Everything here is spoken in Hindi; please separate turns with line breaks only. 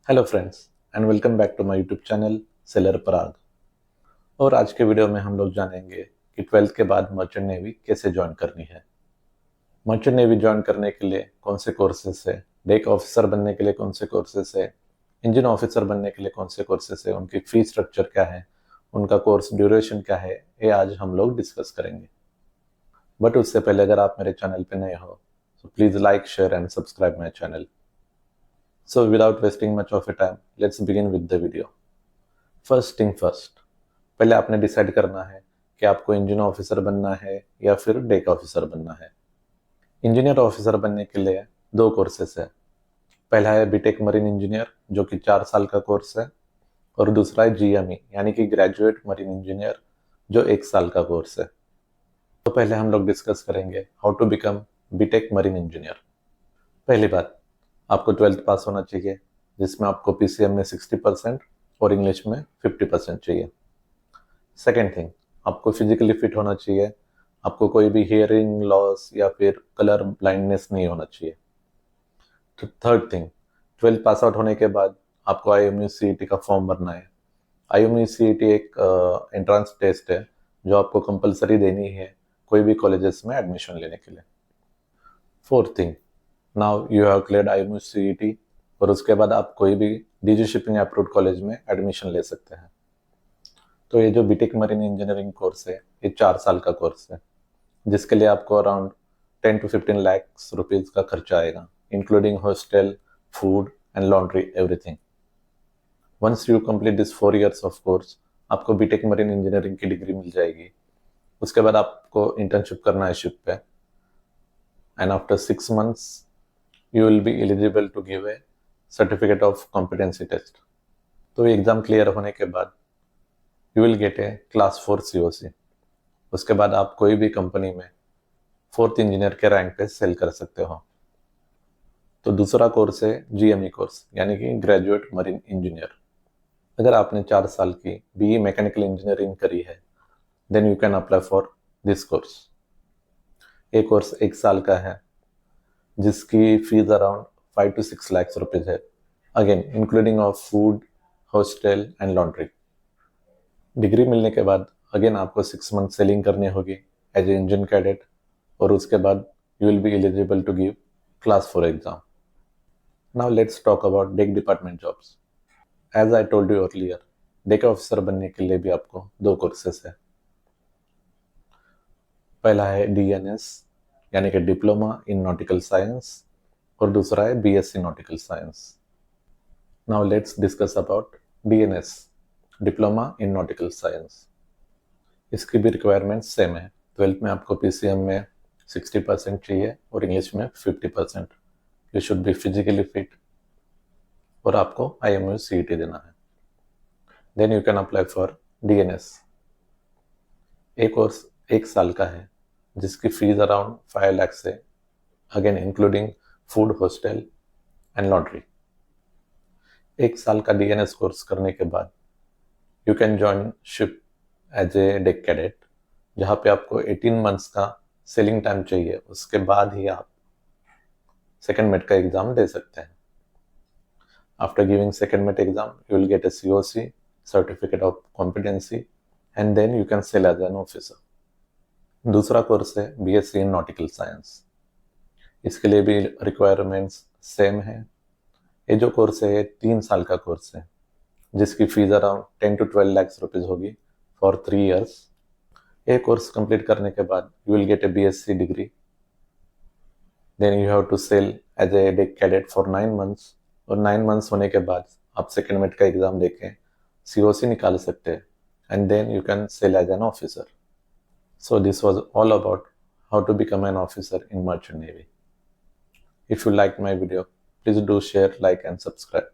Hello friends and welcome back to my YouTube channel seller Parag. और आज के वीडियो में हम लोग जानेंगे कि 12th के बाद मर्चेंट नेवी कैसे ज्वाइन करनी है। मर्चेंट नेवी ज्वाइन करने के लिए कौन से कोर्सेस है, डेक ऑफिसर बनने के लिए कौन से कोर्सेस है, इंजन ऑफिसर बनने के लिए कौन से कोर्सेस है, उनकी फी स्ट्रक्चर क्या है, उनका कोर्स ड्यूरेशन क्या है, ये आज हम लोग डिस्कस करेंगे। बट उससे पहले अगर आप मेरे चैनल पे नए हो तो please like, share and subscribe my channel. So without wasting much of your time, let's begin with the video. First thing first, पहले आपने डिसाइड करना है कि आपको इंजीनियर ऑफिसर बनना है या फिर डेक ऑफिसर बनना है। इंजीनियर ऑफिसर बनने के लिए दो कोर्सेस है। पहला है बीटेक मरीन इंजीनियर जो कि 4 साल का कोर्स है, और दूसरा है जीएमई यानी कि ग्रेजुएट मरीन इंजीनियर जो 1 साल का कोर्स है। तो पहले हम लोग डिस्कस करेंगे how to become BTech marine engineer. पहली बात, आपको 12th पास होना चाहिए जिसमें आपको पीसीएम में 60% और इंग्लिश में 50% चाहिए। सेकेंड थिंग, आपको फिजिकली फिट होना चाहिए, आपको कोई भी हियरिंग लॉस या फिर कलर ब्लाइंडनेस नहीं होना चाहिए। तो third thing, 12th pass out होने के बाद आपको आईएमयू सीईटी का फॉर्म भरना है। आईएमयू सीईटी एक एंट्रेंस टेस्ट है जो आपको कंपलसरी देनी है कोई भी कॉलेजेस में एडमिशन लेने के लिए। Fourth thing, now you have cleared IMU CET और उसके बाद आप कोई भी डीजी शिपिंग अप्रूव्ड कॉलेज में एडमिशन ले सकते हैं। तो ये जो बीटेक मरीन इंजीनियरिंग कोर्स है ये 4 साल का कोर्स है जिसके लिए आपको अराउंड 10 to 15 लाख रुपीज का खर्चा आएगा, including hostel, food and laundry, everything. Once you complete this 4 years of course, आपको बीटेक मरीन इंजीनियरिंग की डिग्री मिल जाएगी। उसके बाद आपको इंटर्नशिप करना है शिप पे, and after 6 months you will be eligible to give a certificate of competency test। तो एग्जाम क्लियर होने के बाद you will get A class 4 COC। उसके बाद आप कोई भी कंपनी में 4th इंजीनियर के रैंक पे सेल कर सकते हो। तो दूसरा कोर्स है जीएमई कोर्स यानी कि ग्रेजुएट मरीन इंजीनियर। अगर आपने 4 साल की बीई मैकेनिकल इंजीनियरिंग करी है then you can apply for this course. ये कोर्स 1 साल का है जिसकी fees around 5 to 6 lakhs rupees है, again including of food, hostel and laundry. Degree मिलने के बाद अगेन आपको 6 मंथ सेलिंग करनी होगी एज ए इंजन कैडेट, और उसके बाद you will be eligible to give class 4 exam. Now let's talk about deck department jobs. As I told you earlier, deck officer बनने के लिए भी आपको दो कोर्सेस है। पहला है डीएनएस यानी कि डिप्लोमा इन नॉटिकल साइंस, और दूसरा है BSc nautical science. Now let's discuss about DNS, diploma in nautical science. इसकी भी रिक्वायरमेंट सेम है। 12th में आपको पीसीएम में 60% चाहिए और इंग्लिश में 50%। You should be physically fit और आपको आईएमयू सीईटी देना है। Then you can apply for DNS. एक कोर्स 1 साल का है जिसकी फीस अराउंड 5 लाख से, again including food, hostel and laundry. 1 साल का डीएनएस कोर्स करने के बाद you can join ship as a deck cadet, जहाँ पे आपको 18 मंथ्स का सेलिंग टाइम चाहिए। उसके बाद ही आप सेकेंड मेट का एग्जाम दे सकते हैं। After giving second mate exam you will get a COC, certificate of competency, and then you can sail as an officer. दूसरा कोर्स है बीएससी इन नॉटिकल साइंस। इसके लिए भी रिक्वायरमेंट्स सेम है। ये जो कोर्स है ये 3 साल का कोर्स है जिसकी fees around 10 to 12 lakhs rupees होगी फॉर 3 years। ये कोर्स कंप्लीट करने के बाद you will get a BSc degree. Then you have to sail as a deck cadet for 9 months, और 9 months होने के बाद आप सेकेंड मेट का एग्जाम देके COC निकाल सकते हैं, and then you can sail as an officer. So this was all about how to become an officer in Merchant Navy. If you liked my video, please do share, like and subscribe.